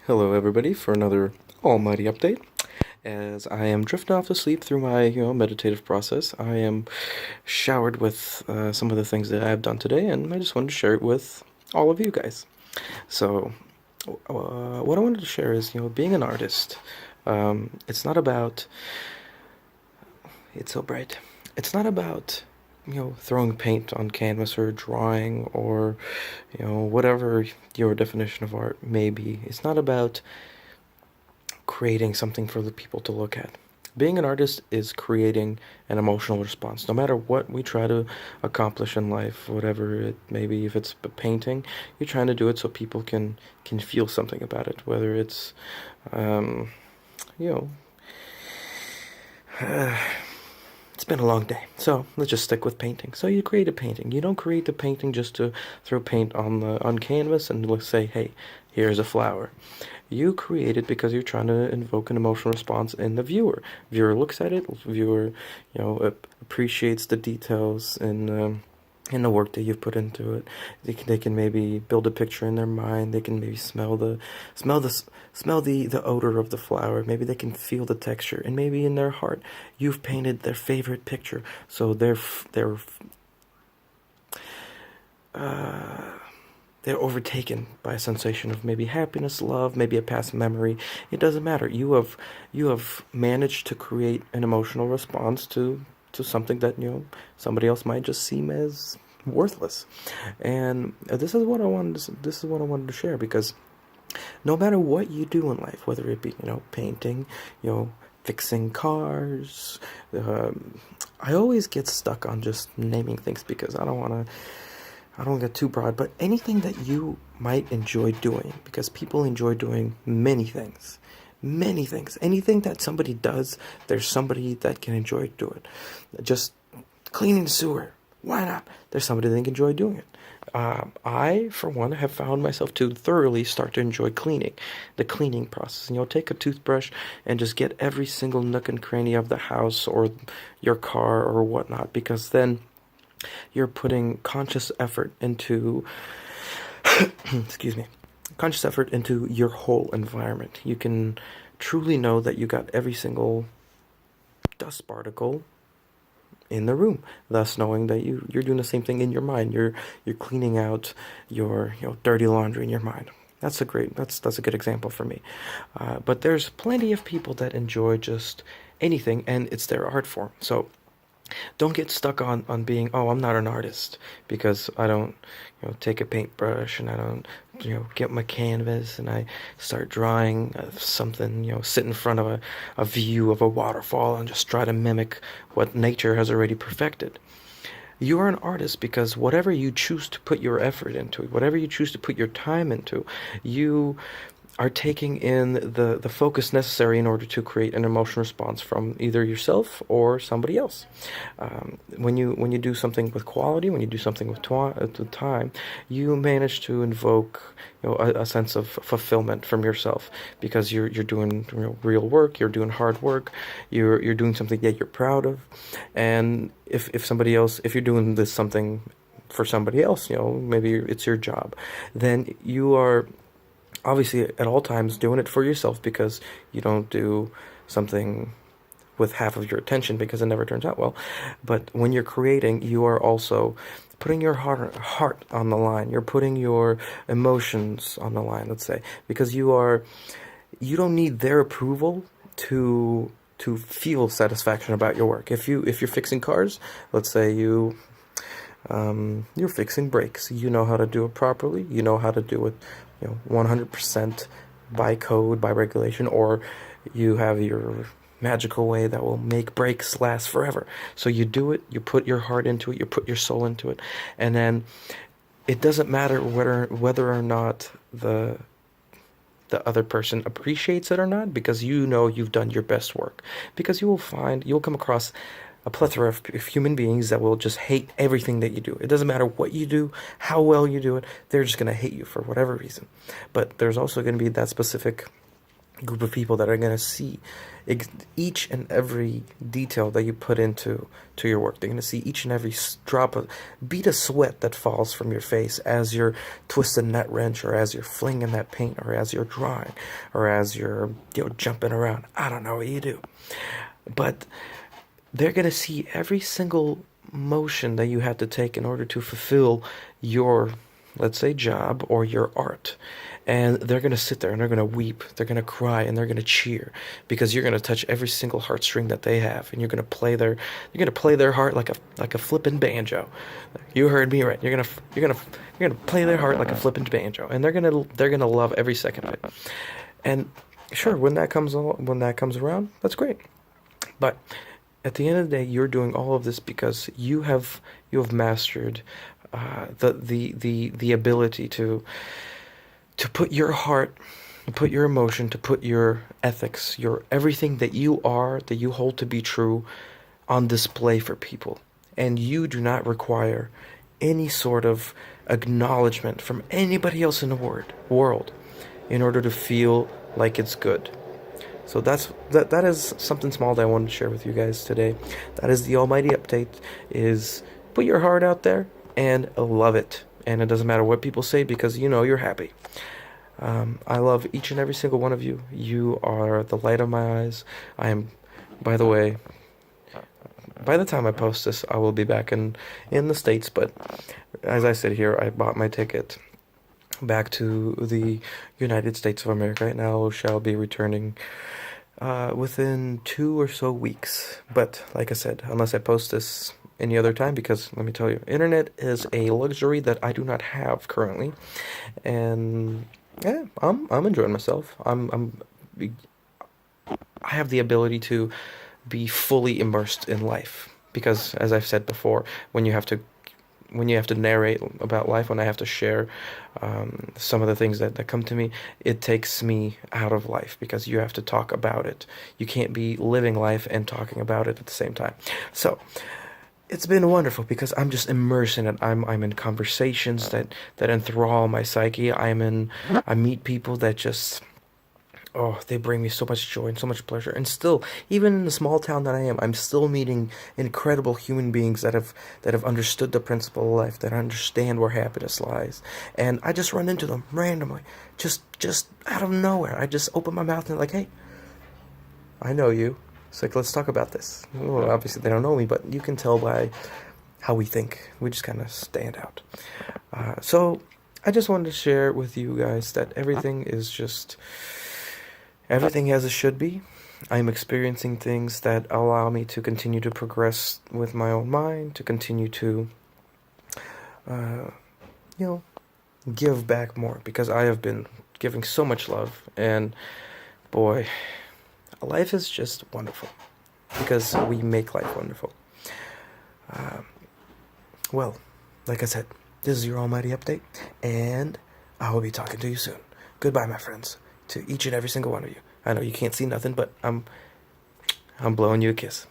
Hello everybody for another Almighty update. As I am drifting off to sleep through my, meditative process, I am showered with some of the things that I've done today, and I just wanted to share it with all of you guys. So, what I wanted to share is, being an artist. It's not about. It's so bright. It's not about throwing paint on canvas or drawing or, whatever your definition of art may be. It's not about creating something for the people to look at. Being an artist is creating an emotional response. No matter what we try to accomplish in life, whatever it may be, if it's a painting, you're trying to do it so people can feel something about it. Whether it's, you know, it's been a long day, so let's just stick with painting. So you create a painting. You don't create the painting just to throw paint on canvas and let's say, hey, here's a flower. You create it because you're trying to invoke an emotional response in the viewer. Viewer looks at it. Viewer, appreciates the details in the work that you've put into it. They can maybe build a picture in their mind. They can maybe smell the odor of the flower. Maybe they can feel the texture, and maybe in their heart you've painted their favorite picture. So they're overtaken by a sensation of maybe happiness, love, maybe a past memory. It doesn't matter. You have managed to create an emotional response to something that somebody else might just seem as worthless. And this is what I wanted to share, because no matter what you do in life, whether it be painting, fixing cars, I always get stuck on just naming things because I don't get too broad, but anything that you might enjoy doing, because people enjoy doing many things. Many things. Anything that somebody does, there's somebody that can enjoy do it. Just cleaning the sewer. Why not? There's somebody that can enjoy doing it. I, for one, have found myself to thoroughly start to enjoy cleaning. The cleaning process. Take a toothbrush and just get every single nook and cranny of the house or your car or whatnot, because then you're putting conscious effort into excuse me, conscious effort into your whole environment. You can truly know that you got every single dust particle in the room, thus knowing that you're doing the same thing in your mind. You're cleaning out your dirty laundry in your mind. That's a good example for me. But there's plenty of people that enjoy just anything, and it's their art form. So don't get stuck on being, oh, I'm not an artist because I don't, take a paintbrush and I don't, get my canvas and I start drawing something, sit in front of a view of a waterfall and just try to mimic what nature has already perfected. You are an artist because whatever you choose to put your effort into, whatever you choose to put your time into, you are taking in the focus necessary in order to create an emotional response from either yourself or somebody else. When you do something with quality, when you do something with time, you manage to invoke a sense of fulfillment from yourself, because you're doing real work, you're doing hard work, you're doing something that you're proud of. And if you're doing this something for somebody else, maybe it's your job, then you are obviously at all times doing it for yourself, because you don't do something with half of your attention because it never turns out well. But when you're creating, you are also putting your heart on the line. You're putting your emotions on the line, let's say, because you don't need their approval to feel satisfaction about your work. If you're fixing cars, let's say you're fixing brakes. You know how to do it properly. You know how to do it 100% by code, by regulation, or you have your magical way that will make brakes last forever. So you do it, you put your heart into it, you put your soul into it, and then it doesn't matter whether or not the other person appreciates it or not, because you've done your best work. Because you'll come across a plethora of human beings that will just hate everything that you do. It doesn't matter what you do, how well you do it, they're just going to hate you for whatever reason. But there's also going to be that specific group of people that are going to see each and every detail that you put into your work. They're going to see each and every drop of bead of sweat that falls from your face as you're twisting that wrench, or as you're flinging that paint, or as you're drawing, or as you're jumping around. I don't know what you do, but they're going to see every single motion that you had to take in order to fulfill your, let's say, job or your art. And they're going to sit there and they're going to weep, they're going to cry, and they're going to cheer, because you're going to touch every single heartstring that they have, and you're going to play their heart like a flippin' banjo. You heard me right. You're going to play their heart like a flippin' banjo, and they're going to love every second of it. And sure, when that comes around, that's great. But at the end of the day, you're doing all of this because you have mastered the ability to put your heart, to put your emotion, to put your ethics, your everything that you are, that you hold to be true, on display for people. And you do not require any sort of acknowledgement from anybody else in the world in order to feel like it's good. So that is something small that I wanted to share with you guys today. That is the Almighty Update, is put your heart out there and love it. And it doesn't matter what people say, because you're happy. I love each and every single one of you. You are the light of my eyes. I am, by the way, by the time I post this, I will be back in the States. But as I sit here, I bought my ticket back to the United States of America, and I shall be returning within 2 or so weeks. But like I said, unless I post this any other time, because let me tell you, internet is a luxury that I do not have currently, and yeah, I'm enjoying myself. I have the ability to be fully immersed in life, because as I've said before, when you have to narrate about life, when I have to share some of the things that come to me, it takes me out of life, because you have to talk about it. You can't be living life and talking about it at the same time. So it's been wonderful, because I'm just immersed in it. I'm in conversations that enthrall my psyche. I meet people that just, they bring me so much joy and so much pleasure. And still, even in the small town that I am, I'm still meeting incredible human beings that have understood the principle of life, that understand where happiness lies. And I just run into them randomly, just out of nowhere. I just open my mouth and they're like, "Hey, I know you. It's like, let's talk about this." Well, obviously they don't know me, but you can tell by how we think. We just kind of stand out. So I just wanted to share with you guys that everything as it should be. I'm experiencing things that allow me to continue to progress with my own mind, to continue to, give back more, because I have been giving so much love, and boy, life is just wonderful, because we make life wonderful. Well, like I said, this is your Almighty Update, and I will be talking to you soon. Goodbye, my friends, to each and every single one of you. I know you can't see nothing, but I'm blowing you a kiss.